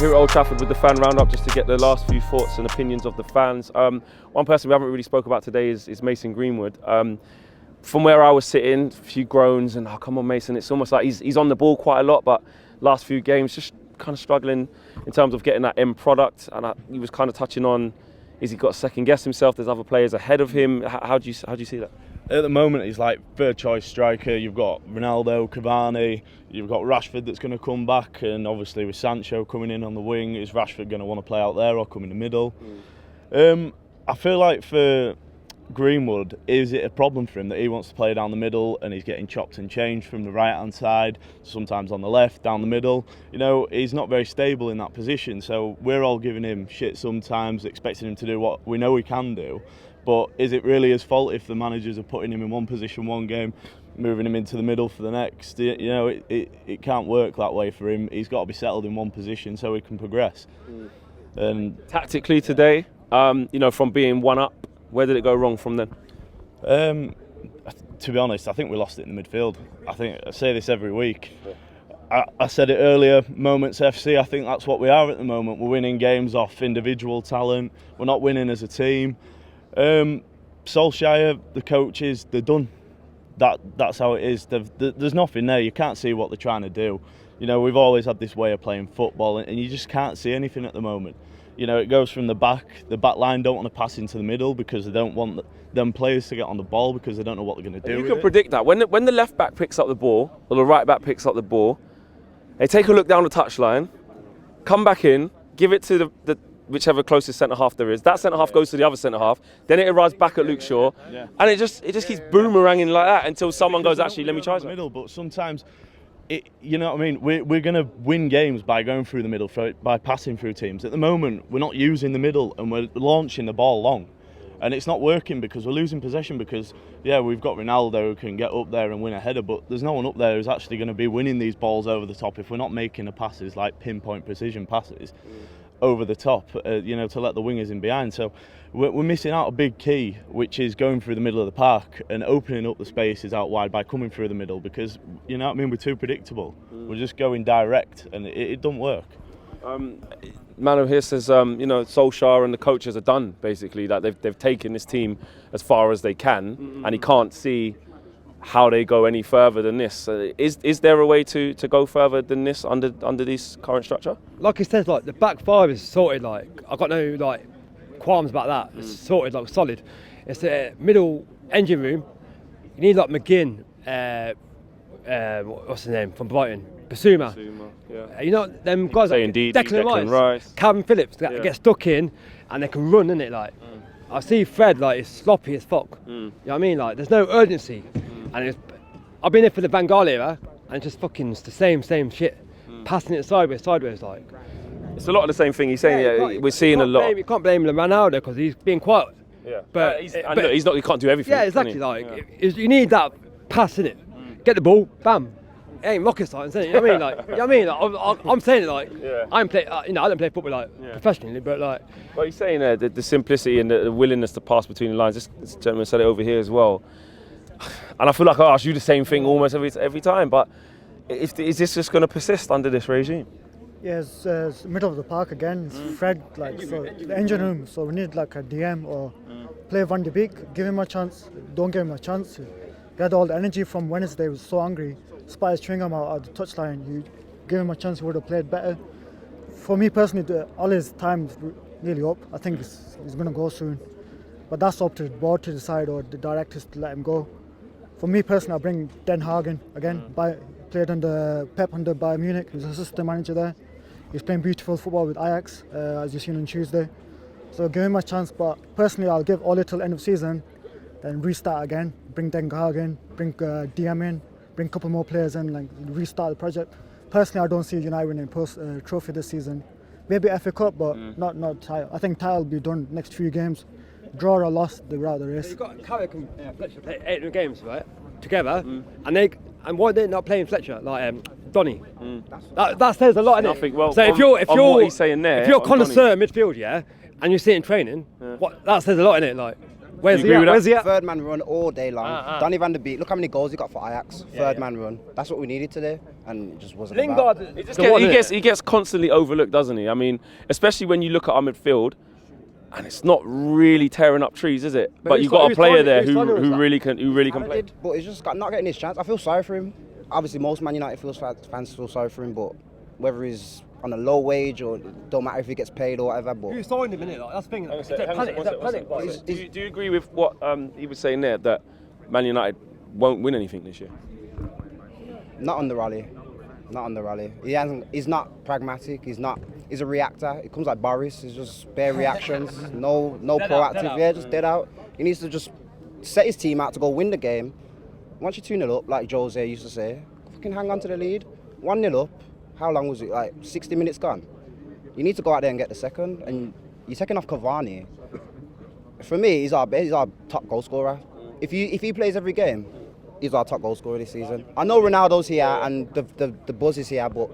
here at Old Trafford with the fan roundup, just to get the last few thoughts and opinions of the fans. One person we haven't really spoke about today is Mason Greenwood. From where I was sitting, a few groans and, oh, come on, Mason. It's almost like he's on the ball quite a lot, but last few games just kind of struggling in terms of getting that end product. And he was kind of touching on, is he got to second guess himself? There's other players ahead of him. How do you see that? At the moment, he's like third choice striker. You've got Ronaldo, Cavani, you've got Rashford that's going to come back, and obviously with Sancho coming in on the wing, is Rashford going to want to play out there or come in the middle? I feel like for Greenwood, is it a problem for him that he wants to play down the middle and he's getting chopped and changed from the right hand side, sometimes on the left, down the middle? You know, he's not very stable in that position, so we're all giving him shit sometimes, expecting him to do what we know he can do. But is it really his fault if the managers are putting him in one position one game, moving him into the middle for the next? You know, it can't work that way for him. He's got to be settled in one position so he can progress. Tactically today, you know, from being one up, where did it go wrong from then? To be honest, I think we lost it in the midfield. I say this every week. I said it earlier, Moments FC, I think that's what we are at the moment. We're winning games off individual talent. We're not winning as a team. Solskjaer, the coaches, they're done. That's how it is. There's nothing there. You can't see what they're trying to do. You know, we've always had this way of playing football, and you just can't see anything at the moment. You know, it goes from the back. The back line don't want to pass into the middle because they don't want them players to get on the ball because they don't know what they're going to do. You can predict that when the left back picks up the ball or the right back picks up the ball, they take a look down the touchline, come back in, give it to the whichever closest centre half there is. That centre half goes to the other centre half. Then it arrives back at Luke Shaw, and it just keeps boomeranging like that until someone goes, actually, let me try something. Middle, but sometimes, you know what I mean. We're going to win games by going through the middle, by passing through teams. At the moment, we're not using the middle and we're launching the ball long, and it's not working because we're losing possession. Because we've got Ronaldo who can get up there and win a header, but there's no one up there who's actually going to be winning these balls over the top if we're not making the passes like pinpoint precision passes over the top, you know, to let the wingers in behind. So we're missing out a big key, which is going through the middle of the park and opening up the spaces out wide by coming through the middle, because, you know what I mean, we're too predictable. We're just going direct and it don't work. Manu here says, you know, Solskjaer and the coaches are done, basically, that they've taken this team as far as they can, and he can't see how they go any further than this. Is there a way to go further than this under this current structure? Like he says, like the back five is sorted. Like I've got no like qualms about that. It's sorted, like solid. It's a middle engine room. You need like McGinn, what's his name from Brighton, Basuma. You know them guys like Declan Rice, Calvin Phillips that get stuck in and they can run, innit? Like I see Fred like it's sloppy as fuck. You know what I mean? Like there's no urgency. And I've been here for the Van Gaal era, and it's just fucking the same shit. Passing it sideways like. It's a lot of the same thing. He's saying we're seeing a lot. You can't blame Ronaldo because he's being quiet. Yeah, but he can't do everything. Yeah, exactly. Like you need that pass in it. Get the ball, bam. It ain't rocket science, is it? You know what I mean? Like, you know what I mean? Like, I'm saying it like I don't play football like professionally, but like. Well, he's saying the simplicity and the willingness to pass between the lines. This gentleman said it over here as well. And I feel like I ask you the same thing almost every time, but is this just going to persist under this regime? Yeah, it's middle of the park again. It's Fred, like so the engine room. So we need like a DM or play Van de Beek. Give him a chance. Don't give him a chance. He had all the energy from Wednesday. He was so angry. Spat his chewing gum out the touchline. You give him a chance, he would have played better. For me personally, all his time's nearly up. I think he's going to go soon. But that's up to the board to decide or the directors to let him go. For me personally, I bring Den Hagen again. Played under Pep under Bayern Munich. He was assistant manager there. He's playing beautiful football with Ajax, as you've seen on Tuesday. So give him a chance. But personally, I'll give Ole till end of season, then restart again. Bring Den Hagen, bring DM in, bring a couple more players in, like restart the project. Personally, I don't see United winning a trophy this season. Maybe FA Cup, but not title. I think title will be done next few games. Draw or loss, they're out of the race. You've got Carrick and Fletcher play 8 games, right? Together, and why are they not playing Fletcher like Donny? That says a lot, innit? Well, so if you're connoisseur midfield, and you see it in training, that says a lot, innit? Like Where's he at? Third man run all day long. Donny van der Beek, look how many goals he got for Ajax. Third man run. That's what we needed today, and it just wasn't about. He gets constantly overlooked, doesn't he? I mean, especially when you look at our midfield, and it's not really tearing up trees, is it? But you've got a player there who really can play. But he's just not getting his chance. I feel sorry for him. Obviously, most Man United fans feel sorry for him, but whether he's on a low wage or don't matter if he gets paid or whatever. But who's signed him, innit? Like, that's the thing. Is that panic? Do you agree with what he was saying there, that Man United won't win anything this year? Not on the rally. Not on the rally. He's not pragmatic. He's a reactor. It comes like Boris. It's just bare reactions. No proactive. Yeah, just dead out. He needs to just set his team out to go win the game. Once you're 2-0 up, like Jose used to say, fucking hang on to the lead. 1-0 up. How long was it? Like 60 minutes gone. You need to go out there and get the second. And you're taking off Cavani. For me, he's our top goal scorer. If he plays every game, he's our top goal scorer this season. I know Ronaldo's here and the buzz is here, but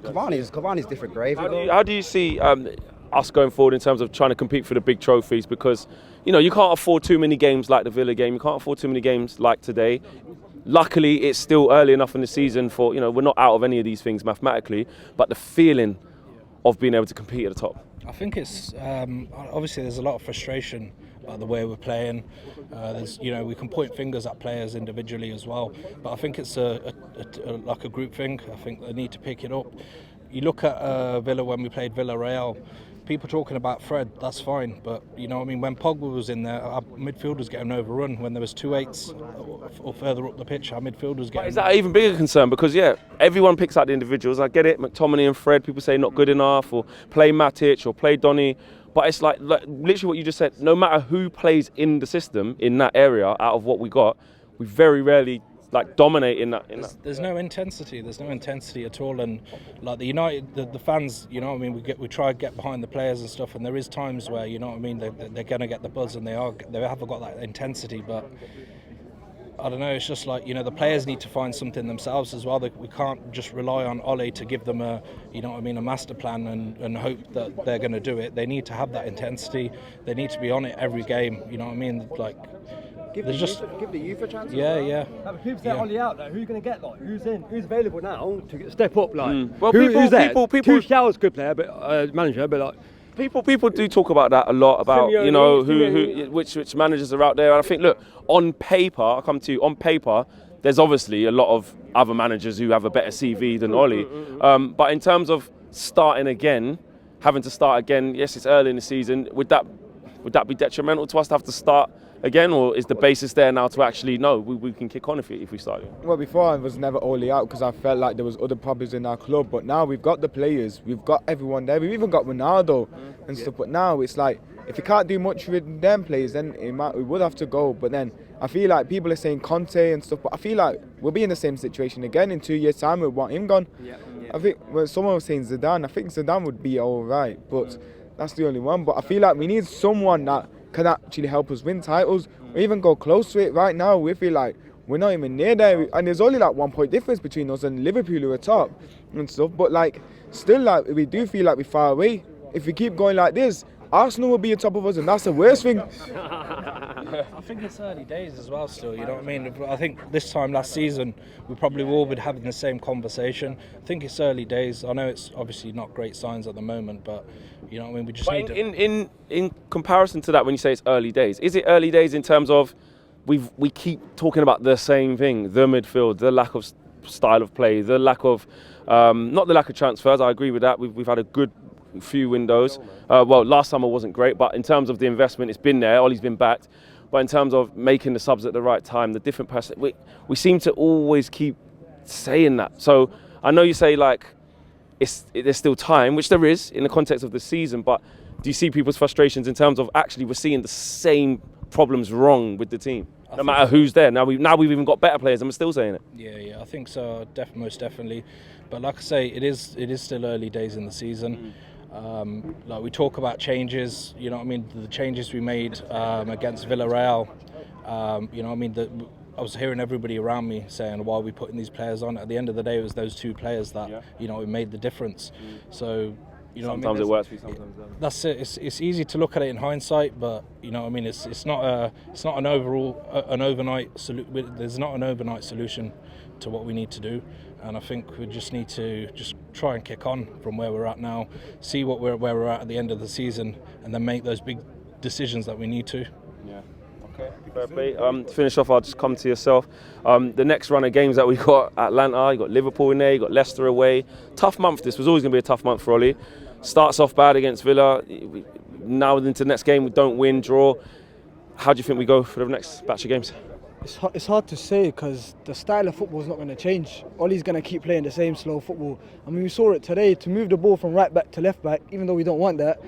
Cavani's different grave. How do you see us going forward in terms of trying to compete for the big trophies? Because you can't afford too many games like the Villa game. You can't afford too many games like today. Luckily, it's still early enough in the season for we're not out of any of these things mathematically, but the feeling of being able to compete at the top. I think it's obviously there's a lot of frustration about the way we're playing. There's we can point fingers at players individually as well, but I think it's like a group thing. I think they need to pick it up. You look at Villa when we played Villarreal. People talking about Fred, that's fine, but when Pogba was in there, our midfield was getting overrun. When there was 2-8s or further up the pitch, our midfield was getting. Is that an even bigger concern? Because everyone picks out the individuals. I get it, McTominay and Fred. People say not good enough, or play Matic, or play Donny. But it's like literally what you just said. No matter who plays in the system in that area, out of what we got, we very rarely dominate in that. There's no intensity. There's no intensity at all. And like the United, the fans, we try to get behind the players and stuff. And there is times where they're going to get the buzz and they haven't got that intensity. But I don't know. It's just like the players need to find something themselves as well. We can't just rely on Ole to give them a master plan and hope that they're going to do it. They need to have that intensity. They need to be on it every game. Give the youth a chance. Yeah. Who's there Ollie out there? Who are you going to get? Who's in? Who's available now to step up? Well, who's there? People. Tuchel's good player, but manager, but People do talk about that a lot, about which managers are out there. And I think, look, on paper, on paper, there's obviously a lot of other managers who have a better CV than Ollie. But in terms of having to start again, yes, it's early in the season. Would that be detrimental to us to have to start again, or is the basis there now to actually we can kick on if we start? Well, before I was never only out because I felt like there was other problems in our club, but now we've got the players, we've got everyone there, we've even got Ronaldo and stuff. But now it's like if you can't do much with them players, then we would have to go. But then I feel like people are saying Conte and stuff, but I feel like we'll be in the same situation again in 2 years' time. We want him gone. I think someone was saying Zidane. I think Zidane would be all right, but that's the only one. But I feel like we need someone that can actually help us win titles or even go close to it. Right now we feel like we're not even near there, and there's only 1 point difference between us and Liverpool who are top and stuff, but still we do feel like we're far away. If we keep going like this, Arsenal will be on top of us, and that's the worst thing. I think it's early days as well still, you know what I mean? I think this time last season we probably all been having the same conversation. I think it's early days. I know it's obviously not great signs at the moment, but you know what I mean, we just need to... In comparison to that, when you say it's early days, is it early days in terms of we keep talking about the same thing, the midfield, the lack of style of play, the lack of not the lack of transfers, I agree with that. We've had a good few windows. Last summer wasn't great, but in terms of the investment, it's been there. Ollie's been backed. But in terms of making the subs at the right time, the different person, we seem to always keep saying that. So I know you say there's still time, which there is in the context of the season, but do you see people's frustrations in terms of actually we're seeing the same problems wrong with the team? No matter who's there. Now we've even got better players and we're still saying it. Yeah, I think so, most definitely. But like I say, it is still early days in the season. We talk about changes, you know what I mean, the changes we made against Villarreal, you know what I mean, I was hearing everybody around me saying, why are we putting these players on? At the end of the day, it was those two players that, you know, made the difference. So You know, sometimes it works for you, sometimes it doesn't. That's it. It's easy to look at it in hindsight, but you know what I mean. It's not an overnight solution. There's not an overnight solution to what we need to do, and I think we just need to just try and kick on from where we're at now, see where we're at the end of the season, and then make those big decisions that we need to. Yeah. Okay. Fair play. To finish off, I'll just come to yourself. The next run of games that we got: Atlanta, you got Liverpool in there, you got Leicester away. Tough month. This was always going to be a tough month for Ollie. Starts off bad against Villa. Now into the next game, we don't win, draw. How do you think we go for the next batch of games? It's hard to say because the style of football is not going to change. Ollie's going to keep playing the same slow football. I mean, we saw it today. To move the ball from right back to left back, even though we don't want that,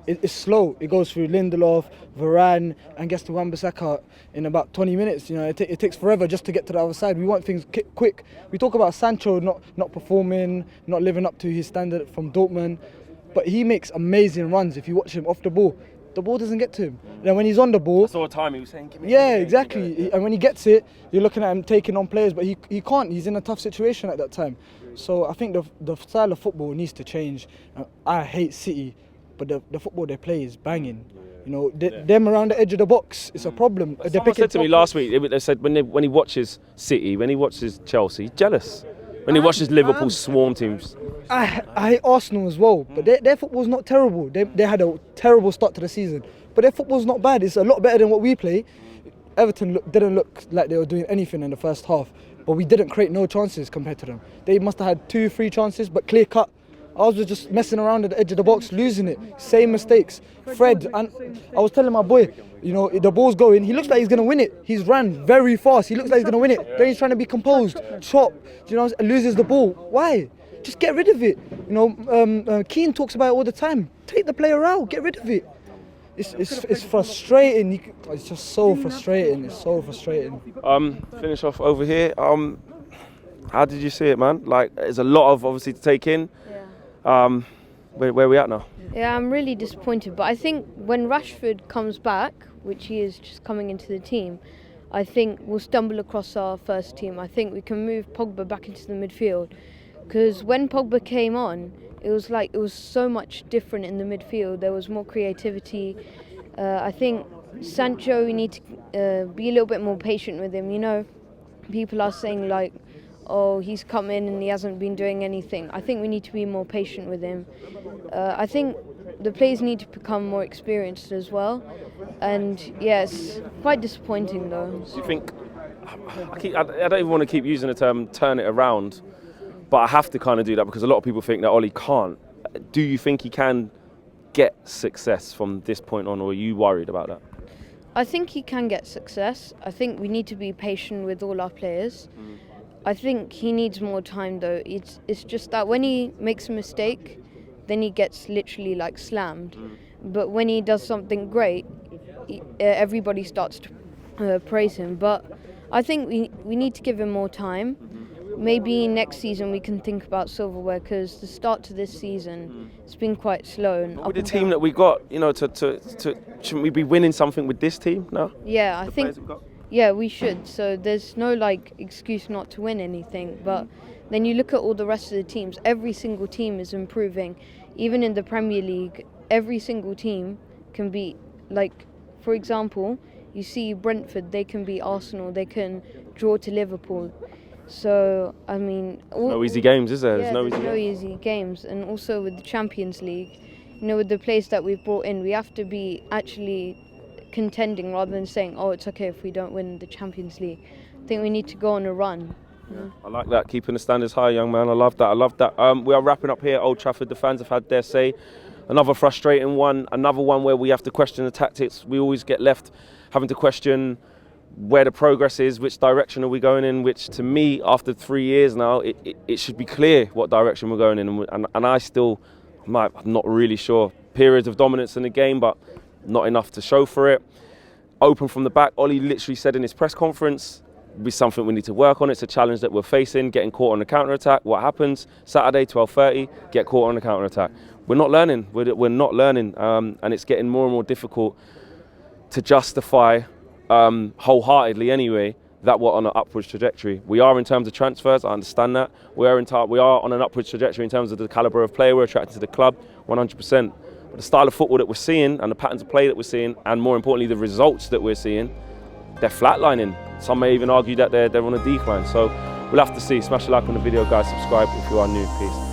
it's slow. It goes through Lindelof, Varane, and gets to Wan-Bissaka in about 20 minutes. You know, it takes forever just to get to the other side. We want things quick. We talk about Sancho not performing, not living up to his standard from Dortmund, but he makes amazing runs. If you watch him off the ball doesn't get to him. And then when he's on the ball, I saw a time he was saying, exactly. And when he gets it, you're looking at him taking on players, but he can't. He's in a tough situation at that time. So I think the style of football needs to change. I hate City, but the football they play is banging. You know, them around the edge of the box, it's a problem. Someone said to me last week, they said when he watches City, when he watches Chelsea, he's jealous. When he watches Liverpool swarm teams. I hate Arsenal as well, but their football's not terrible. They had a terrible start to the season, but their football's not bad. It's a lot better than what we play. Everton didn't look like they were doing anything in the first half, but we didn't create no chances compared to them. They must have had 2-3 chances, but clear cut. I was just messing around at the edge of the box, losing it. Same mistakes. Fred, and I was telling my boy, you know, the ball's going. He looks like he's going to win it. He's ran very fast. He looks like he's going to win it. Then he's trying to be composed, chop, you know, loses the ball. Why? Just get rid of it. You know, Keane talks about it all the time. Take the player out, get rid of it. It's frustrating. It's just so frustrating. It's so frustrating. Finish off over here. How did you see it, man? Like, there's a lot of obviously to take in. Where are we at now? Yeah, I'm really disappointed, but I think when Rashford comes back, which he is just coming into the team, I think we'll stumble across our first team. I think we can move Pogba back into the midfield, because when Pogba came on, it was so much different in the midfield. There was more creativity. I think Sancho, we need to be a little bit more patient with him. You know, people are saying like, oh, he's come in and he hasn't been doing anything. I think we need to be more patient with him. I think the players need to become more experienced as well. And yeah, it's quite disappointing though. Do you think, I don't even want to keep using the term turn it around, but I have to kind of do that because a lot of people think that Ollie can't. Do you think he can get success from this point on, or are you worried about that? I think he can get success. I think we need to be patient with all our players. I think he needs more time though. It's just that when he makes a mistake, then he gets literally like slammed. But when he does something great, everybody starts to praise him. But I think we need to give him more time. Maybe next season we can think about silverware, because the start to this season it's been quite slow. And with the team that we got, you know, shouldn't we be winning something with this team now? Yeah, I think. Yeah, we should. So there's no like excuse not to win anything. But then you look at all the rest of the teams. Every single team is improving. Even in the Premier League, every single team can beat. Like, for example, you see Brentford. They can beat Arsenal. They can draw to Liverpool. So I mean, no easy games, is there? Yeah, there's no easy games. And also with the Champions League, you know, with the players that we've brought in, we have to be actually contending rather than saying, oh, it's okay if we don't win the Champions League. I think we need to go on a run. Yeah. I like that, keeping the standards high, young man. I love that. We are wrapping up here at Old Trafford. The fans have had their say. Another frustrating one, another one where we have to question the tactics. We always get left having to question where the progress is, which direction are we going in, which to me, after 3 years now, it should be clear what direction we're going in. And I still, I'm not really sure. Periods of dominance in the game, but not enough to show for it. Open from the back, Ollie literally said in his press conference, it'll be something we need to work on. It's a challenge that we're facing, getting caught on the counter-attack. What happens? Saturday, 12:30, get caught on the counter-attack. We're not learning. We're not learning, and it's getting more and more difficult to justify, wholeheartedly anyway, that we're on an upwards trajectory. We are in terms of transfers, I understand that. We are on an upwards trajectory in terms of the calibre of player we're attracting to the club, 100%. But the style of football that we're seeing and the patterns of play that we're seeing, and more importantly, the results that we're seeing, they're flatlining. Some may even argue that they're on a decline. So we'll have to see. Smash a like on the video, guys. Subscribe if you are new. Peace.